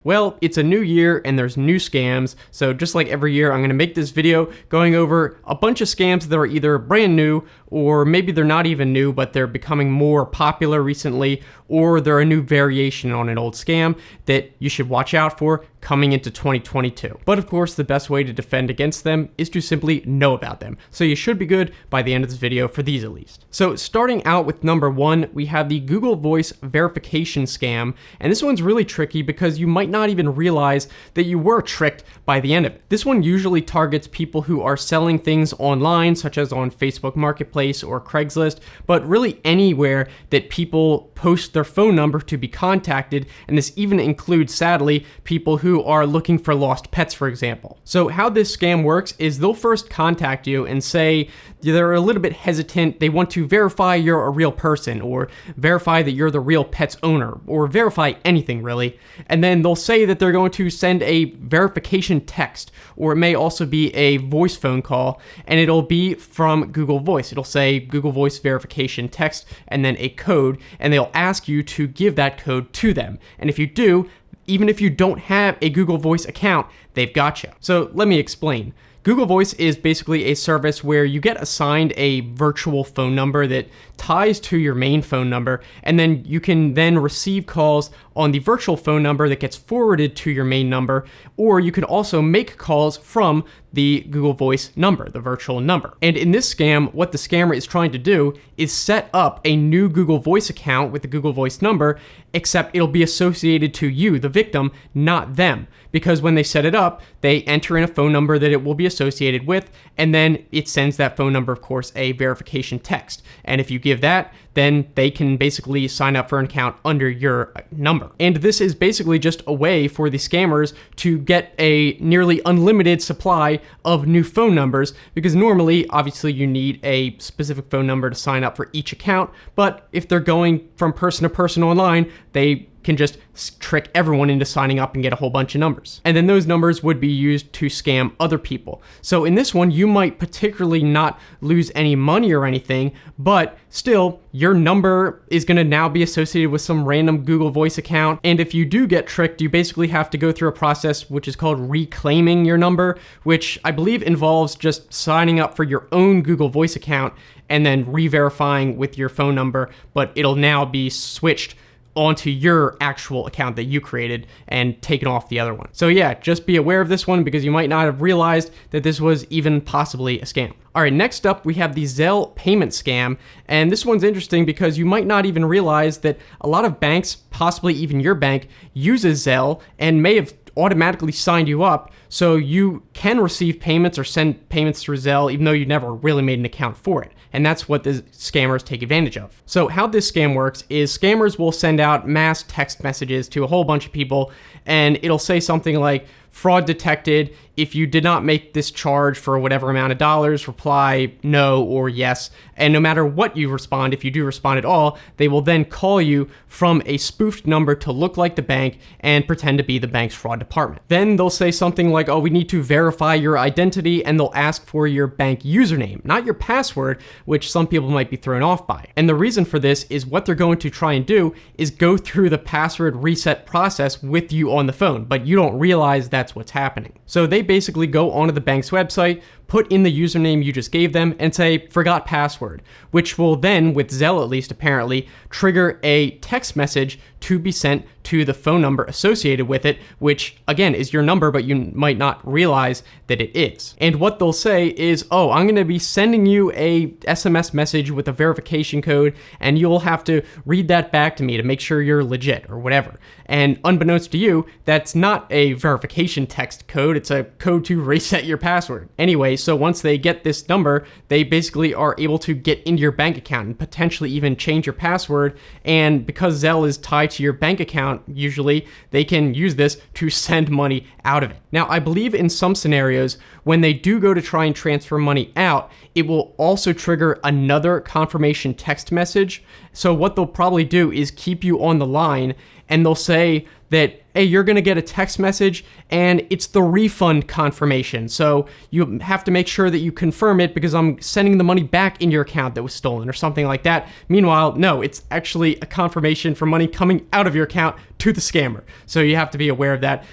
Well, it's a new year and there's new scams, so just like every year, I'm going to make this video going over a bunch of scams that are either brand new, or maybe they're not even new, but they're becoming more popular recently, or they're a new variation on an old scam that you should watch out for coming into 2022. But of course, the best way to defend against them is to simply know about them. So you should be good by the end of this video for these at least. So starting out with number one, we have the Google Voice verification scam. And this one's really tricky because you might not even realize that you were tricked by the end of it. This one usually targets people who are selling things online, such as on Facebook Marketplace or Craigslist, but really anywhere that people post their phone number to be contacted. And this even includes, sadly, people who are looking for lost pets, for example. So how this scam works is they'll first contact you and say they're a little bit hesitant. They want to verify you're a real person, or verify that you're the real pet's owner, or verify anything really. And then they'll say that they're going to send a verification text, or it may also be a voice phone call, and it'll be from Google Voice. It'll say Google Voice verification text and then a code, and they'll ask you to give that code to them. And if you do, even if you don't have a Google Voice account, they've got you. So let me explain. Google Voice is basically a service where you get assigned a virtual phone number that ties to your main phone number, and then you can then receive calls on the virtual phone number that gets forwarded to your main number, or you can also make calls from the Google Voice number, the virtual number. And in this scam, what the scammer is trying to do is set up a new Google Voice account with the Google Voice number, except it'll be associated to you, the victim, not them. Because when they set it up, they enter in a phone number that it will be associated with, and then it sends that phone number, of course, a verification text. And if you give that, then they can basically sign up for an account under your number. And this is basically just a way for the scammers to get a nearly unlimited supply of new phone numbers, because normally, obviously, you need a specific phone number to sign up for each account. But if they're going from person to person online, they can just trick everyone into signing up and get a whole bunch of numbers. And then those numbers would be used to scam other people. So in this one, you might particularly not lose any money or anything, but still, your number is going to now be associated with some random Google Voice account. And if you do get tricked, you basically have to go through a process which is called reclaiming your number, which I believe involves just signing up for your own Google Voice account and then re-verifying with your phone number, but it'll now be switched onto your actual account that you created and taken off the other one. So yeah, just be aware of this one because you might not have realized that this was even possibly a scam. All right, next up we have the Zelle payment scam. And this one's interesting because you might not even realize that a lot of banks, possibly even your bank, uses Zelle and may have automatically signed you up so you can receive payments or send payments through Zelle even though you never really made an account for it. And that's what the scammers take advantage of. So how this scam works is scammers will send out mass text messages to a whole bunch of people, and it'll say something like, fraud detected. If you did not make this charge for whatever amount of dollars, reply no or yes. And no matter what you respond, if you do respond at all, they will then call you from a spoofed number to look like the bank and pretend to be the bank's fraud department. Then they'll say something like, oh, we need to verify your identity, and they'll ask for your bank username, not your password, which some people might be thrown off by. And the reason for this is what they're going to try and do is go through the password reset process with you on the phone, but you don't realize that's what's happening. So they basically go onto the bank's website, put in the username you just gave them, and say, forgot password, which will then, with Zelle at least apparently, trigger a text message to be sent to the phone number associated with it, which again is your number, but you might not realize that it is. And what they'll say is, oh, I'm going to be sending you a SMS message with a verification code, and you'll have to read that back to me to make sure you're legit or whatever. And unbeknownst to you, that's not a verification text code, it's a code to reset your password. Anyway, so once they get this number, they basically are able to get into your bank account and potentially even change your password. And because Zelle is tied to your bank account, usually they can use this to send money out of it. Now, I believe in some scenarios, when they do go to try and transfer money out, it will also trigger another confirmation text message. So what they'll probably do is keep you on the line, and they'll say that, hey, you're going to get a text message and it's the refund confirmation. So you have to make sure that you confirm it because I'm sending the money back in your account that was stolen or something like that. Meanwhile, no, it's actually a confirmation for money coming out of your account to the scammer. So you have to be aware of that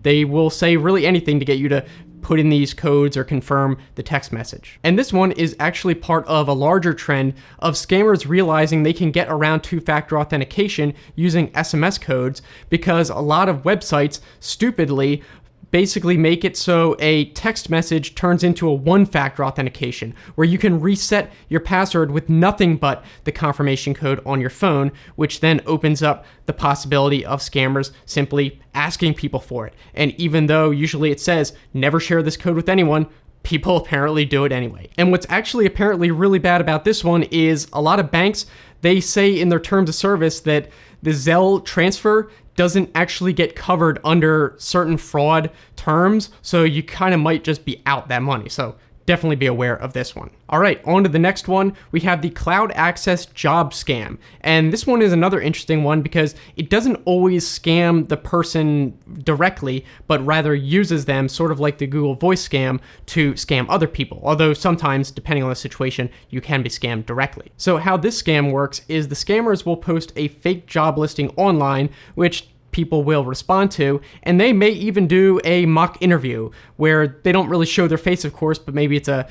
they will say really anything to get you to put in these codes or confirm the text message. And this one is actually part of a larger trend of scammers realizing they can get around two-factor authentication using SMS codes, because a lot of websites stupidly basically make it so a text message turns into a one-factor authentication where you can reset your password with nothing but the confirmation code on your phone, which then opens up the possibility of scammers simply asking people for it. And even though usually it says never share this code with anyone, people apparently do it anyway. And what's actually apparently really bad about this one is a lot of banks, they say in their terms of service that the Zelle transfer doesn't actually get covered under certain fraud terms, so you kind of might just be out that money. So definitely be aware of this one. All right, on to the next one. We have the cloud access job scam. And this one is another interesting one because it doesn't always scam the person directly, but rather uses them, sort of like the Google Voice scam, to scam other people. Although sometimes, depending on the situation, you can be scammed directly. So how this scam works is the scammers will post a fake job listing online, which people will respond to, and they may even do a mock interview where they don't really show their face, of course, but maybe it's a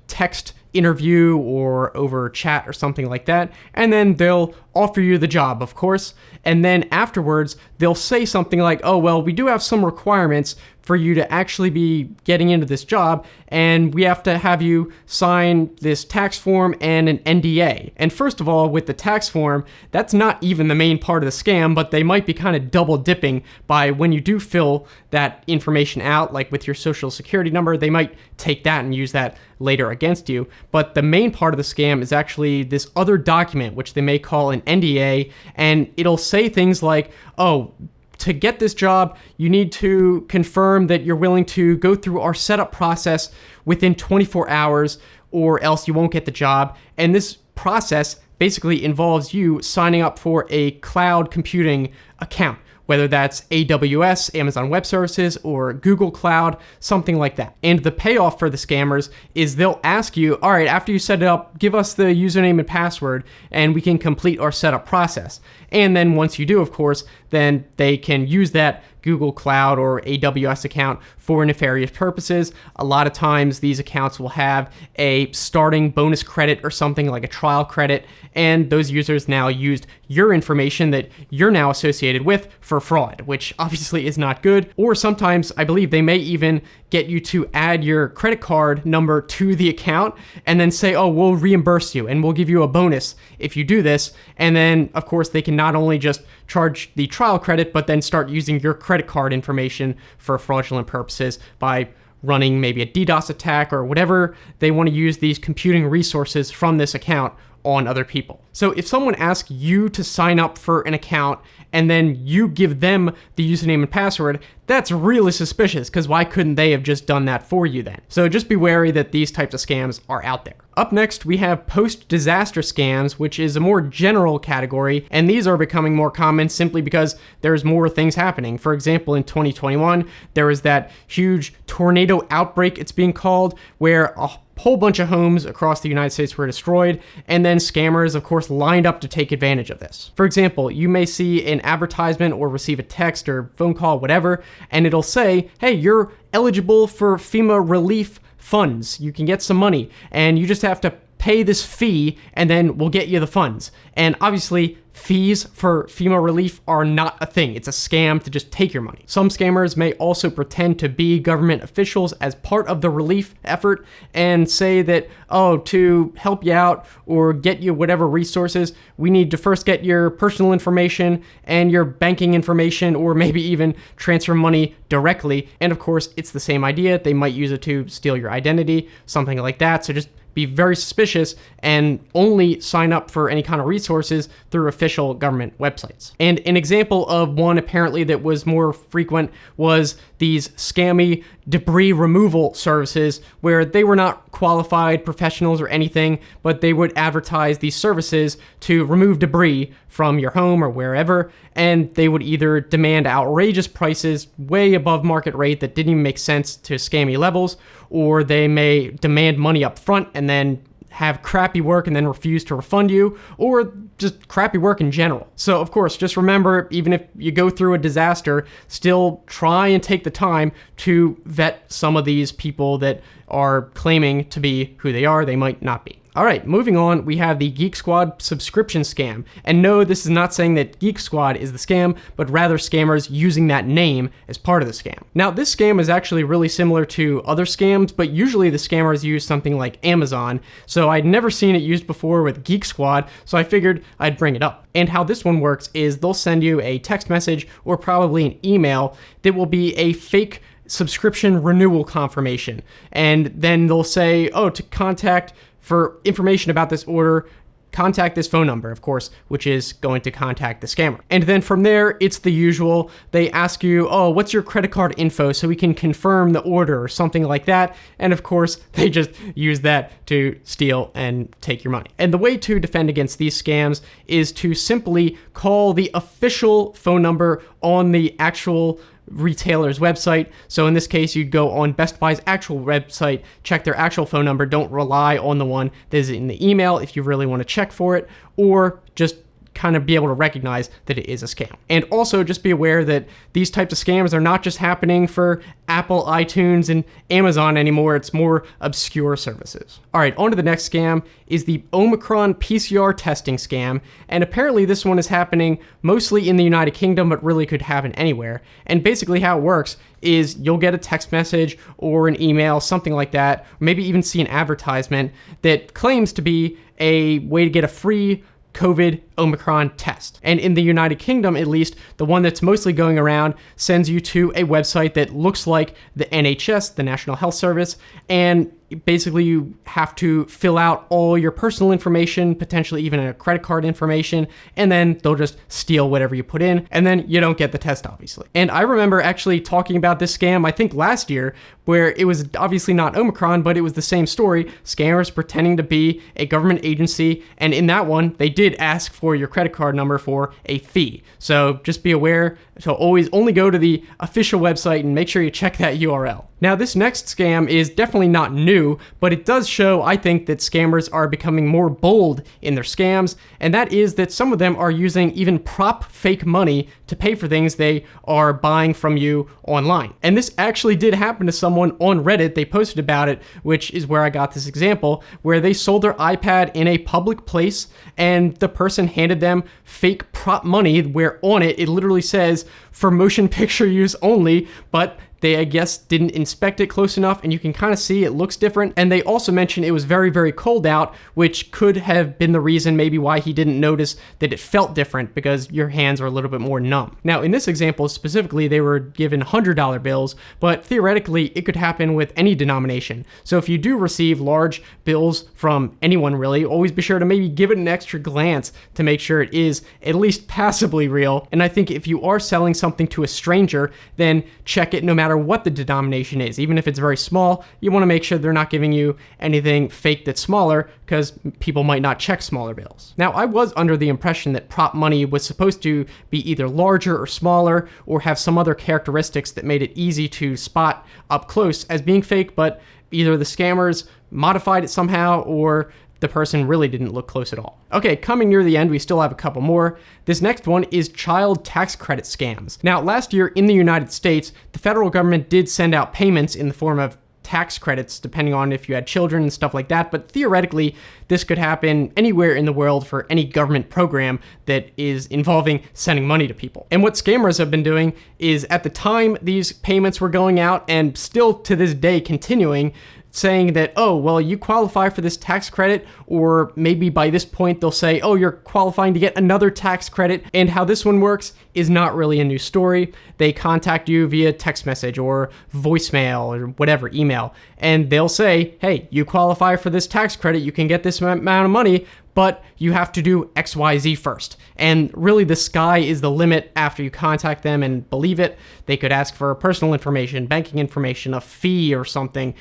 text interview or over chat or something like that, and then they'll offer you the job, of course, and then afterwards they'll say something like, oh, well, we do have some requirements for you to actually be getting into this job, and we have to have you sign this tax form and an NDA. And first of all, with the tax form, that's not even the main part of the scam, but they might be kind of double dipping by when you do fill that information out, like with your social security number, they might take that and use that later against you. But the main part of the scam is actually this other document, which they may call an NDA, and it'll say things like, oh, to get this job, you need to confirm that you're willing to go through our setup process within 24 hours or else you won't get the job. And this process basically involves you signing up for a cloud computing account, whether that's AWS, Amazon Web Services, or Google Cloud, something like that. And the payoff for the scammers is they'll ask you, all right, after you set it up, give us the username and password, and we can complete our setup process. And then once you do, of course, then they can use that Google Cloud or AWS account for nefarious purposes. A lot of times these accounts will have a starting bonus credit or something like a trial credit, and those users now used your information that you're now associated with for fraud, which obviously is not good. Or sometimes I believe they may even get you to add your credit card number to the account and then say, oh, we'll reimburse you and we'll give you a bonus if you do this. And then of course they can not only just charge the trial credit, but then start using your credit card information for fraudulent purposes by running maybe a DDoS attack or whatever they want to use these computing resources from this account on other people. So if someone asks you to sign up for an account and then you give them the username and password, that's really suspicious, because why couldn't they have just done that for you then? So just be wary that these types of scams are out there. Up next, we have post-disaster scams, which is a more general category, and these are becoming more common simply because there's more things happening. For example, in 2021, there was that huge tornado outbreak, it's being called, where a whole bunch of homes across the United States were destroyed, and then scammers, of course, lined up to take advantage of this. For example, you may see an advertisement or receive a text or phone call, whatever, and it'll say, hey, you're eligible for FEMA relief funds. You can get some money, and you just have to pay this fee, and then we'll get you the funds. And obviously, fees for FEMA relief are not a thing. It's a scam to just take your money. Some scammers may also pretend to be government officials as part of the relief effort and say that, oh, to help you out or get you whatever resources, we need to first get your personal information and your banking information, or maybe even transfer money directly. And of course, it's the same idea. They might use it to steal your identity, something like that. So just be very suspicious and only sign up for any kind of resources through official government websites. And an example of one apparently that was more frequent was these scammy debris removal services, where they were not qualified professionals or anything, but they would advertise these services to remove debris from your home or wherever, and they would either demand outrageous prices way above market rate that didn't even make sense to scammy levels, or they may demand money up front and then have crappy work and then refuse to refund you, or just crappy work in general. So of course, just remember, even if you go through a disaster, still try and take the time to vet some of these people that are claiming to be who they are. They might not be. All right, moving on, we have the Geek Squad subscription scam. And no, this is not saying that Geek Squad is the scam, but rather scammers using that name as part of the scam. Now, this scam is actually really similar to other scams, but usually the scammers use something like Amazon. So I'd never seen it used before with Geek Squad, so I figured I'd bring it up. And how this one works is they'll send you a text message or probably an email that will be a fake subscription renewal confirmation. And then they'll say, oh, to contact for information about this order, contact this phone number, of course, which is going to contact the scammer. And then from there, it's the usual. They ask you, oh, what's your credit card info so we can confirm the order or something like that. And of course, they just use that to steal and take your money. And the way to defend against these scams is to simply call the official phone number on the actual retailer's website. So in this case, you'd go on Best Buy's actual website, check their actual phone number. Don't rely on the one that is in the email if you really want to check for it, or just kind of be able to recognize that it is a scam. And also just be aware that these types of scams are not just happening for Apple, iTunes, and Amazon anymore. It's more obscure services. All right, on to the next scam is the Omicron PCR testing scam. And apparently this one is happening mostly in the United Kingdom, but really could happen anywhere. And basically how it works is you'll get a text message or an email, something like that, or maybe even see an advertisement that claims to be a way to get a free COVID Omicron test. And in the United Kingdom, at least, the one that's mostly going around sends you to a website that looks like the NHS, the National Health Service, and basically you have to fill out all your personal information, potentially even a credit card information, and then they'll just steal whatever you put in, and then you don't get the test, obviously. And I remember actually talking about this scam, I think last year, where it was obviously not Omicron, but it was the same story, scammers pretending to be a government agency, and in that one, they did ask for your credit card number for a fee. So just be aware to always only go to the official website and make sure you check that URL. Now, this next scam is definitely not new, but it does show, I think, that scammers are becoming more bold in their scams, and that is that some of them are using even prop fake money to pay for things they are buying from you online. And this actually did happen to someone on Reddit. They posted about it, which is where I got this example, where they sold their iPad in a public place, and the person handed them fake prop money where on it literally says, for motion picture use only, but they, I guess, didn't inspect it close enough, and you can kind of see it looks different. And they also mentioned it was very, very cold out, which could have been the reason maybe why he didn't notice that it felt different, because your hands are a little bit more numb. Now, in this example specifically, they were given $100 bills, but theoretically, it could happen with any denomination. So if you do receive large bills from anyone really, always be sure to maybe give it an extra glance to make sure it is at least passably real. And I think if you are selling something to a stranger, then check it no matter what the denomination is. Even if it's very small, you want to make sure they're not giving you anything fake that's smaller, because people might not check smaller bills. Now, I was under the impression that prop money was supposed to be either larger or smaller, or have some other characteristics that made it easy to spot up close as being fake, but either the scammers modified it somehow, or the person really didn't look close at all. Okay, coming near the end, we still have a couple more. This next one is child tax credit scams. Now, last year in the United States, the federal government did send out payments in the form of tax credits, depending on if you had children and stuff like that, but theoretically, this could happen anywhere in the world for any government program that is involving sending money to people. And what scammers have been doing is, at the time these payments were going out, and still to this day continuing, saying that, oh, well, you qualify for this tax credit, or maybe by this point they'll say, oh, you're qualifying to get another tax credit. And how this one works is not really a new story. They contact you via text message or voicemail or whatever, email, and they'll say, hey, you qualify for this tax credit, you can get this amount of money, but you have to do XYZ first. And really the sky is the limit after you contact them and believe it. They could ask for personal information, banking information, a fee or something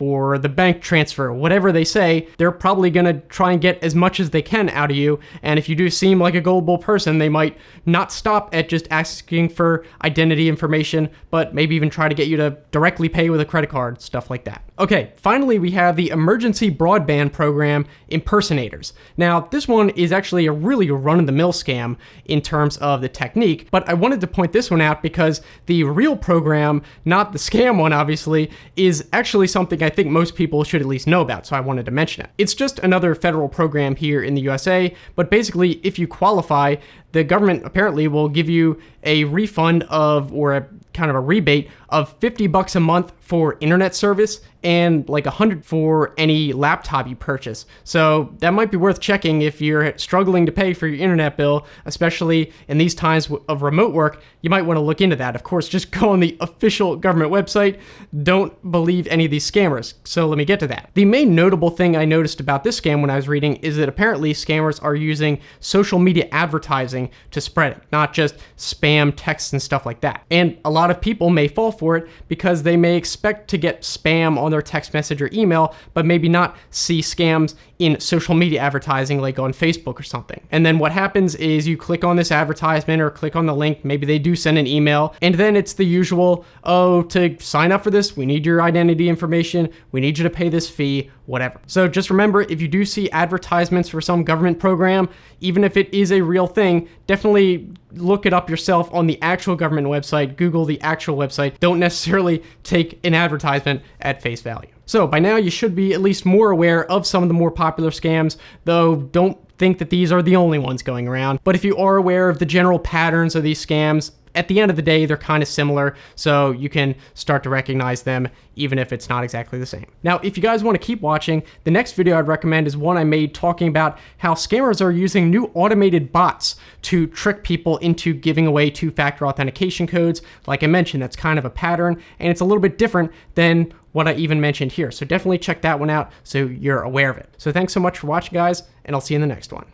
for the bank transfer, whatever they say, they're probably going to try and get as much as they can out of you. And if you do seem like a gullible person, they might not stop at just asking for identity information, but maybe even try to get you to directly pay with a credit card, stuff like that. Okay, finally, we have the Emergency Broadband Program impersonators. Now, this one is actually a really run-of-the-mill scam in terms of the technique, but I wanted to point this one out because the real program, not the scam one obviously, is actually something I think most people should at least know about, so I wanted to mention it. It's just another federal program here in the USA, but basically, if you qualify, the government apparently will give you a refund of, or a kind of a rebate of $50 a month for internet service and like $100 for any laptop you purchase. So that might be worth checking if you're struggling to pay for your internet bill, especially in these times of remote work. You might want to look into that. Of course, just go on the official government website. Don't believe any of these scammers. So let me get to that. The main notable thing I noticed about this scam when I was reading is that apparently scammers are using social media advertising to spread it, not just spam texts and stuff like that. And a lot of people may fall for it because they may expect to get spam on their text message or email, but maybe not see scams in social media advertising like on Facebook or something. And then what happens is you click on this advertisement or click on the link, maybe they do send an email, and then it's the usual, oh, to sign up for this, we need your identity information, we need you to pay this fee, whatever. So just remember, if you do see advertisements for some government program, even if it is a real thing, definitely look it up yourself on the actual government website, Google the actual website. Don't necessarily take an advertisement at face value. So by now you should be at least more aware of some of the more popular scams, though don't think that these are the only ones going around. But if you are aware of the general patterns of these scams, at the end of the day, they're kind of similar, so you can start to recognize them even if it's not exactly the same. Now, if you guys want to keep watching, the next video I'd recommend is one I made talking about how scammers are using new automated bots to trick people into giving away two-factor authentication codes. Like I mentioned, that's kind of a pattern, and it's a little bit different than what I even mentioned here. So definitely check that one out so you're aware of it. So thanks so much for watching, guys, and I'll see you in the next one.